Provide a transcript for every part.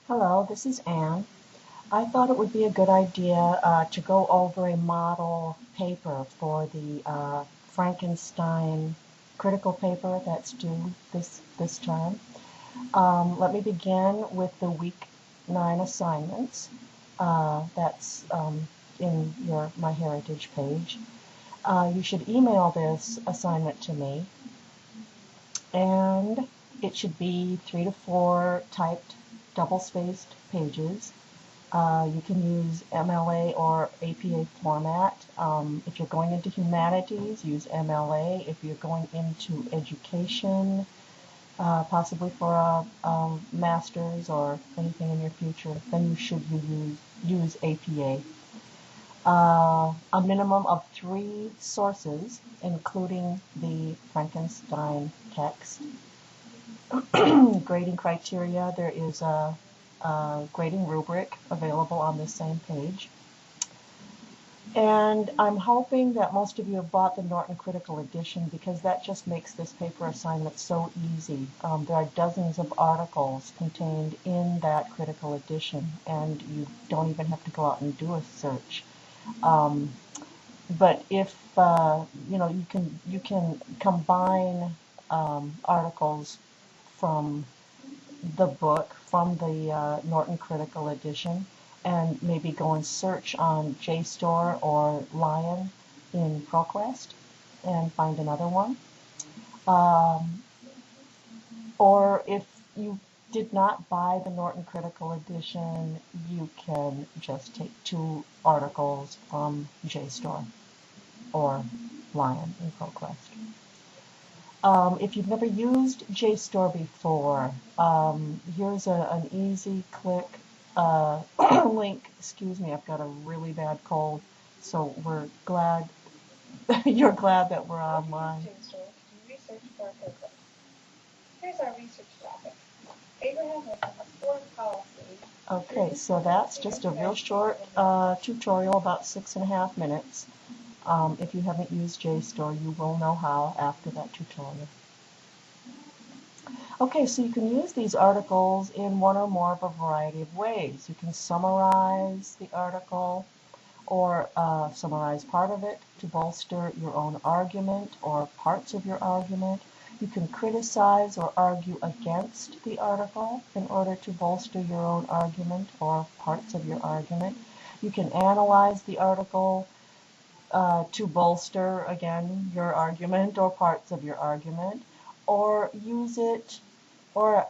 Hello, this is Anne. I thought it would be a good idea to go over a model paper for the Frankenstein critical paper that's due this term. Let me begin with the week 9 assignments. That's in your My Heritage page. You should email this assignment to me, and it should be 3 to 4 typed double-spaced pages. You can use MLA or APA format. If you're going into humanities, use MLA. If you're going into education, possibly for a master's or anything in your future, then you should use APA. A minimum of 3 sources, including the Frankenstein text. Grading criteria, there is a grading rubric available on this same page. And I'm hoping that most of you have bought the Norton Critical Edition because that just makes this paper assignment so easy. There are dozens of articles contained in that critical edition, and you don't even have to go out and do a search. But if you can combine articles from the book, from the Norton Critical Edition, and maybe go and search on JSTOR or Lion in ProQuest and find another one. Or if you did not buy the Norton Critical Edition, you can just take 2 articles from JSTOR or Lion in ProQuest. If you've never used JSTOR before, here's an easy click link. Excuse me, I've got a really bad cold, so we're glad you're glad that we're online. Research for a purpose. Here's our research topic. Abraham Lincoln was foreign policy. Okay, so that's just a real short tutorial, about 6.5 minutes. If you haven't used JSTOR, you will know how after that tutorial. Okay, so you can use these articles in one or more of a variety of ways. You can summarize the article or summarize part of it to bolster your own argument or parts of your argument. You can criticize or argue against the article in order to bolster your own argument or parts of your argument. You can analyze the article to bolster, again, your argument or parts of your argument, or use it, or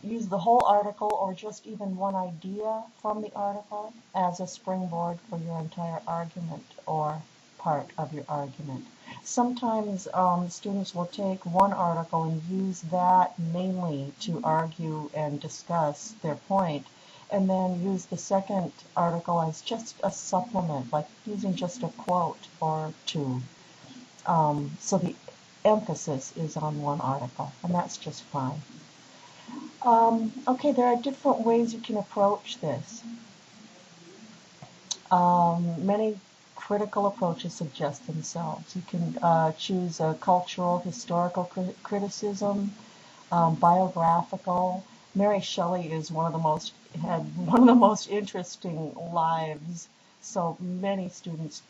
use the whole article or just even one idea from the article as a springboard for your entire argument or part of your argument. Sometimes students will take one article and use that mainly to argue and discuss their point, and then use the second article as just a supplement, like using just a quote or 2. So the emphasis is on one article, and that's just fine. Okay, there are different ways you can approach this. Many critical approaches suggest themselves. You can choose a cultural, historical criticism, biographical. Mary Shelley is had one of the most interesting lives, so many students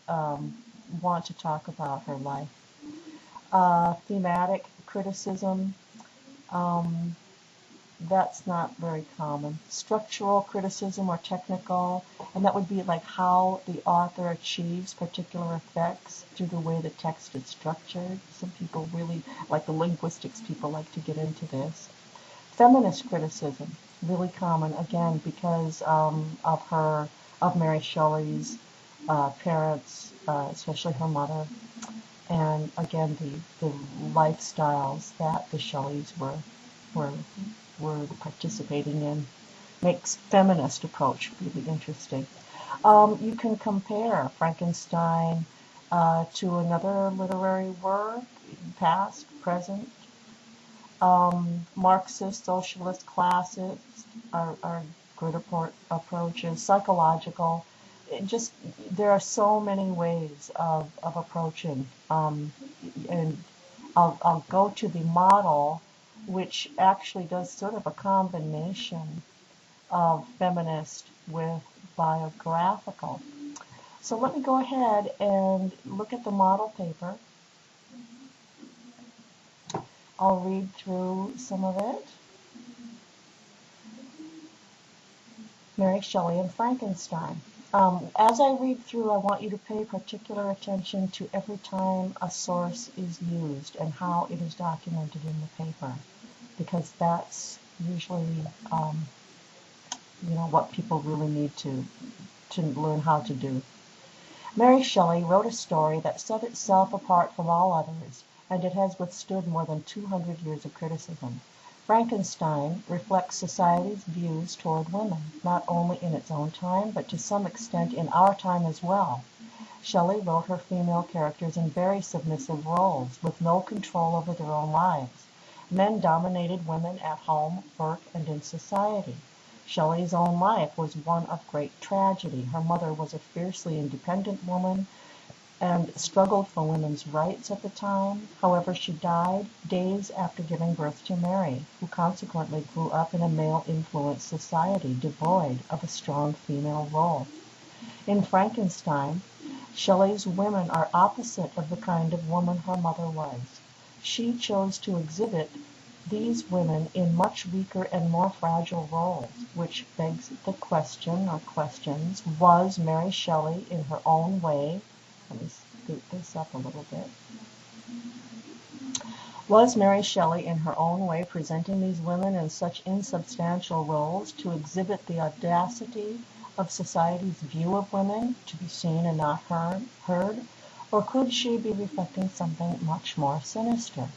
want to talk about her life. Thematic criticism, that's not very common. Structural criticism or technical, and that would be like how the author achieves particular effects through the way the text is structured. Some people really, like the linguistics people, like to get into this. Feminist criticism, really common, again, because of Mary Shelley's parents, especially her mother, and again, the lifestyles that the Shelleys were participating in. Makes feminist approach really interesting. You can compare Frankenstein to another literary work, past, present. Marxist, socialist, classist are good approaches. Psychological. There are so many ways of approaching. And I'll go to the model, which actually does sort of a combination of feminist with biographical. So let me go ahead and look at the model paper. I'll read through some of it. Mary Shelley and Frankenstein. As I read through, I want you to pay particular attention to every time a source is used and how it is documented in the paper, because that's usually, what people really need to learn how to do. Mary Shelley wrote a story that set itself apart from all others, and it has withstood more than 200 years of criticism. Frankenstein reflects society's views toward women, not only in its own time, but to some extent in our time as well. Shelley wrote her female characters in very submissive roles, with no control over their own lives. Men dominated women at home, work, and in society. Shelley's own life was one of great tragedy. Her mother was a fiercely independent woman and struggled for women's rights at the time. However, she died days after giving birth to Mary, who consequently grew up in a male-influenced society devoid of a strong female role. In Frankenstein, Shelley's women are opposite of the kind of woman her mother was. She chose to exhibit these women in much weaker and more fragile roles, which begs the question or questions, was Mary Shelley in her own way, let me scoot this up a little bit, was Mary Shelley in her own way presenting these women in such insubstantial roles to exhibit the audacity of society's view of women, to be seen and not heard, or could she be reflecting something much more sinister?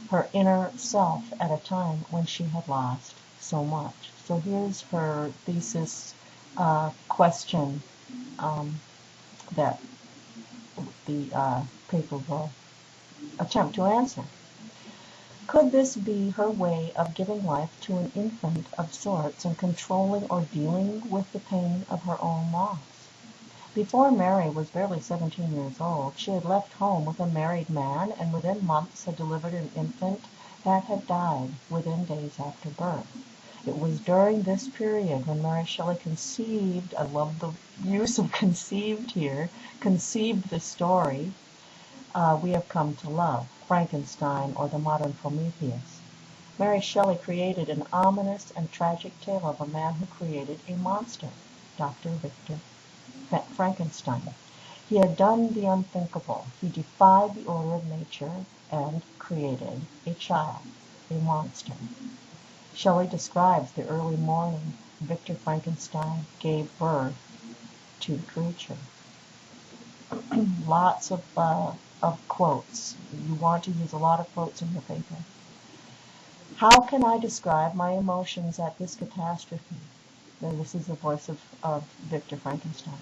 Her inner self at a time when she had lost so much. So here's her thesis question that the paper will attempt to answer. Could this be her way of giving life to an infant of sorts and controlling or dealing with the pain of her own loss? Before Mary was barely 17 years old, she had left home with a married man and within months had delivered an infant that had died within days after birth. It was during this period when Mary Shelley conceived, I love the use of conceived here, conceived the story we have come to love, Frankenstein or the modern Prometheus. Mary Shelley created an ominous and tragic tale of a man who created a monster, Dr. Victor Frankenstein. He had done the unthinkable. He defied the order of nature and created a child, a monster. Shelley describes the early morning Victor Frankenstein gave birth to the creature. Lots of quotes. You want to use a lot of quotes in your paper. How can I describe my emotions at this catastrophe? This is the voice of Victor Frankenstein.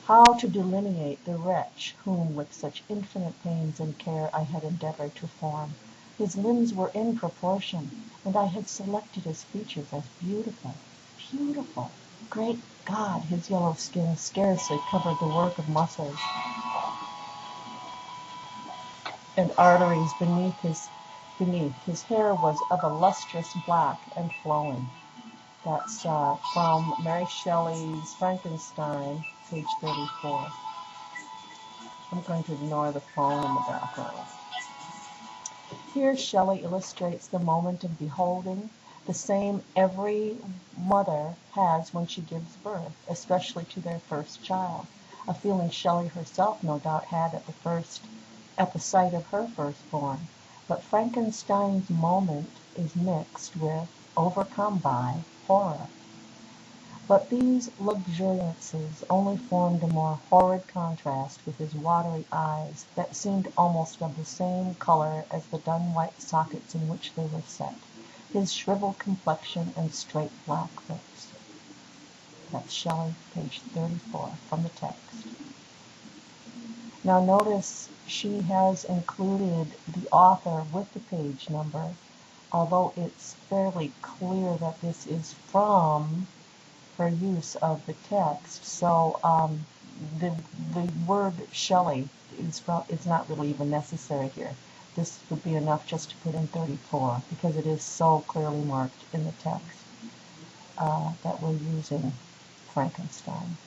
How to delineate the wretch whom with such infinite pains and care I had endeavored to form. His limbs were in proportion, and I had selected his features as beautiful. Beautiful! Great God, his yellow skin scarcely covered the work of muscles and arteries beneath. His hair was of a lustrous black and flowing. That's from Mary Shelley's Frankenstein, page 34. I'm going to ignore the phone in the background. Here Shelley illustrates the moment of beholding, the same every mother has when she gives birth, especially to their first child, a feeling Shelley herself no doubt had at the sight of her firstborn. But Frankenstein's moment is mixed with, overcome by, horror. But these luxuriances only formed a more horrid contrast with his watery eyes that seemed almost of the same color as the dun white sockets in which they were set, his shriveled complexion and straight black lips. That's Shelley, page 34, from the text. Now notice she has included the author with the page number, although it's fairly clear that this is from her use of the text. So the word Shelley is not really even necessary here. This would be enough just to put in 34 because it is so clearly marked in the text. that we're using Frankenstein.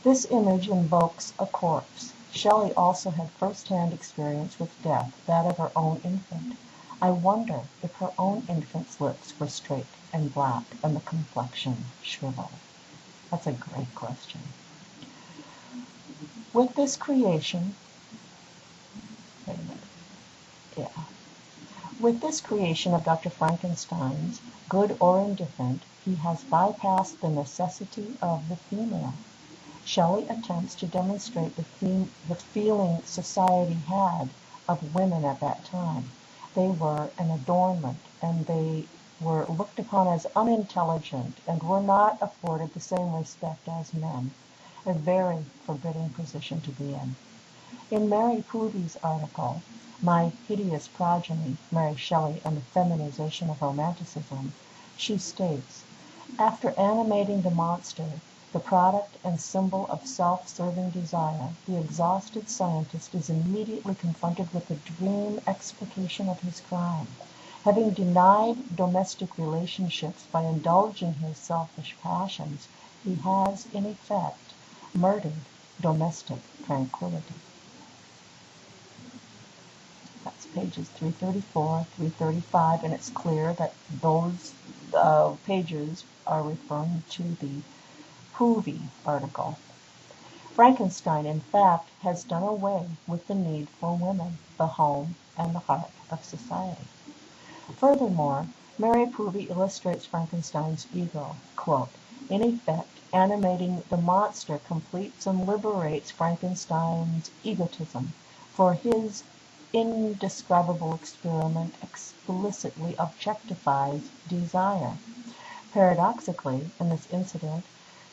This image invokes a corpse. Shelley also had first-hand experience with death, that of her own infant. I wonder if her own infant's lips were straight and black and the complexion shriveled. That's a great question. With this creation, wait a minute, yeah. With this creation of Dr. Frankenstein's, good or indifferent, he has bypassed the necessity of the female. Shelley attempts to demonstrate the feeling society had of women at that time. They were an adornment, and they were looked upon as unintelligent and were not afforded the same respect as men. A very forbidding position to be in. In Mary Pooty's article, My Hideous Progeny, Mary Shelley and the Feminization of Romanticism, she states, after animating the monster, the product and symbol of self-serving desire, the exhausted scientist is immediately confronted with the dream explication of his crime. Having denied domestic relationships by indulging his selfish passions, he has, in effect, murdered domestic tranquility. That's pages 334, 335, and it's clear that those pages are referring to the Hoovy article. Frankenstein, in fact, has done away with the need for women, the home, and the heart of society. Furthermore, Mary Poovy illustrates Frankenstein's ego, quote, in effect, animating the monster completes and liberates Frankenstein's egotism, for his indescribable experiment explicitly objectifies desire. Paradoxically, in this incident,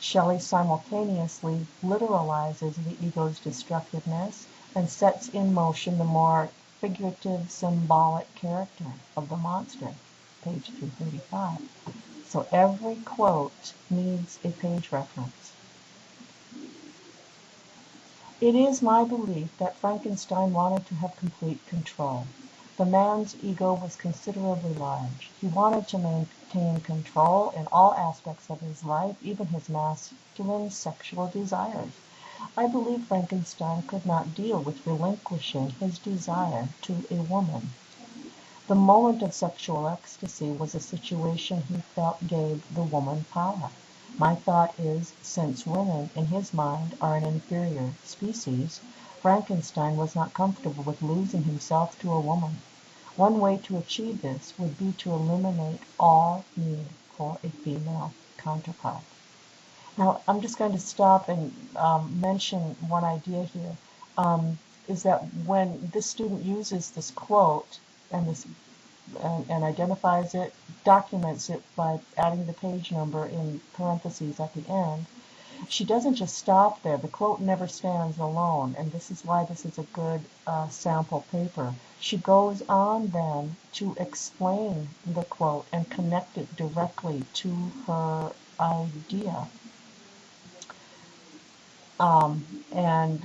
Shelley simultaneously literalizes the ego's destructiveness and sets in motion the more figurative, symbolic character of the monster, page 335. So every quote needs a page reference. It is my belief that Frankenstein wanted to have complete control. The man's ego was considerably large. He wanted to maintain control in all aspects of his life, even his masculine sexual desires. I believe Frankenstein could not deal with relinquishing his desire to a woman. The moment of sexual ecstasy was a situation he felt gave the woman power. My thought is, since women, in his mind, are an inferior species, Frankenstein was not comfortable with losing himself to a woman. One way to achieve this would be to eliminate all need for a female counterpart. Now, I'm just going to stop and mention one idea here, is that when this student uses this quote and identifies it, documents it by adding the page number in parentheses at the end, she doesn't just stop there. The quote never stands alone, and this is why this is a good sample paper. She goes on then to explain the quote and connect it directly to her idea, and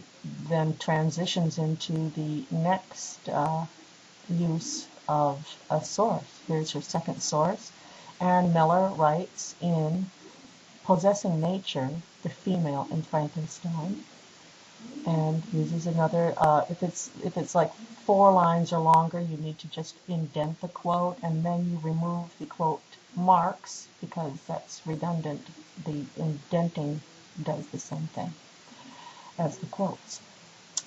then transitions into the next use of a source. Here's her second source. Anne Miller writes in Possessing Nature, the Female in Frankenstein, and uses another, if it's like 4 lines or longer, you need to just indent the quote, and then you remove the quote marks because that's redundant. The indenting does the same thing as the quotes.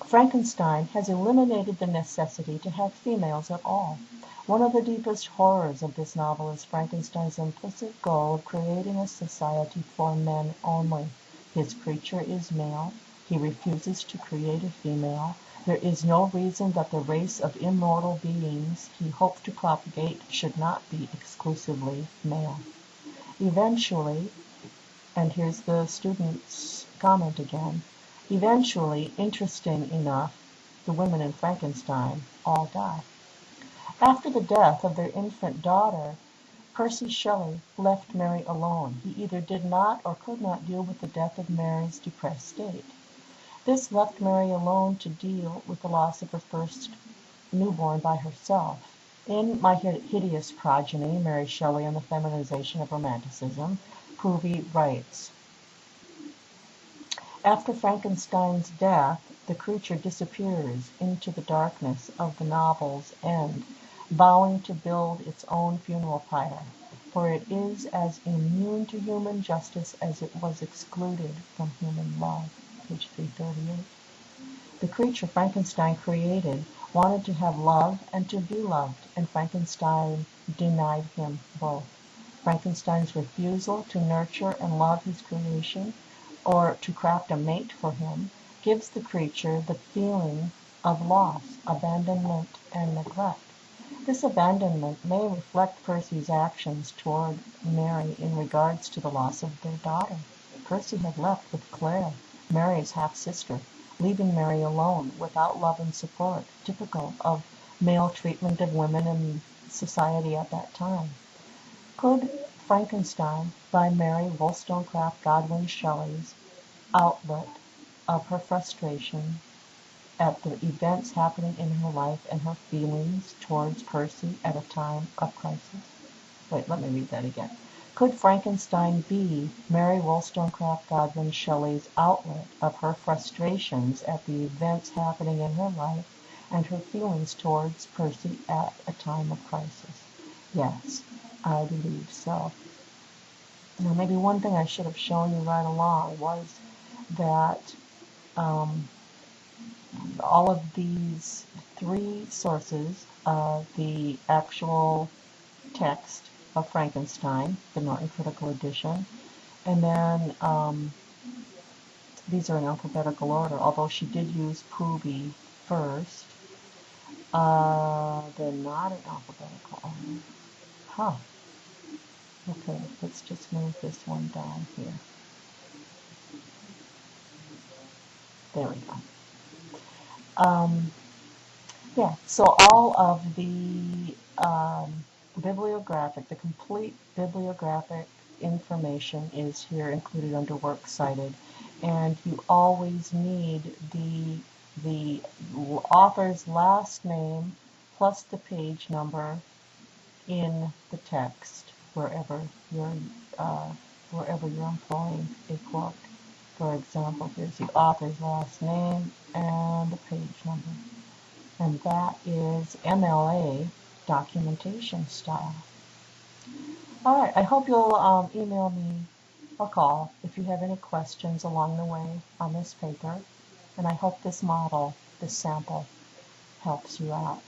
Frankenstein has eliminated the necessity to have females at all. One of the deepest horrors of this novel is Frankenstein's implicit goal of creating a society for men only. His creature is male. He refuses to create a female. There is no reason that the race of immortal beings he hoped to propagate should not be exclusively male. Eventually, and here's the student's comment again, eventually, interesting enough, the women in Frankenstein all die. After the death of their infant daughter, Percy Shelley left Mary alone. He either did not or could not deal with the death of Mary's depressed state. This left Mary alone to deal with the loss of her first newborn by herself. In My Hideous Progeny, Mary Shelley and the Feminization of Romanticism, Poovey writes, after Frankenstein's death, the creature disappears into the darkness of the novel's end, vowing to build its own funeral pyre, for it is as immune to human justice as it was excluded from human love. Page 338. The creature Frankenstein created wanted to have love and to be loved, and Frankenstein denied him both. Frankenstein's refusal to nurture and love his creation, or to craft a mate for him, gives the creature the feeling of loss, abandonment, and neglect. This abandonment may reflect Percy's actions toward Mary in regards to the loss of their daughter. Percy had left with Claire, Mary's half-sister, leaving Mary alone, without love and support, typical of male treatment of women in society at that time. Could Frankenstein, by Mary Wollstonecraft Godwin Shelley's outlet of her frustration at the events happening in her life and her feelings towards Percy at a time of crisis? Wait, let me read that again. Could Frankenstein be Mary Wollstonecraft Godwin Shelley's outlet of her frustrations at the events happening in her life and her feelings towards Percy at a time of crisis? Yes, I believe so. Now, maybe one thing I should have shown you right along was that all of these three sources of the actual text of Frankenstein, the Norton Critical Edition, and then these are in alphabetical order, although she did use Poovey first. They're not in alphabetical order. Huh. Okay, let's just move this one down here. There we go. Yeah, so all of the the complete bibliographic information is here included under Works Cited, and you always need the author's last name plus the page number in the text wherever you're employing a quote. For example, here's the author's last name and the page number. And that is MLA documentation style. All right, I hope you'll email me or call if you have any questions along the way on this paper. And I hope this model, this sample, helps you out.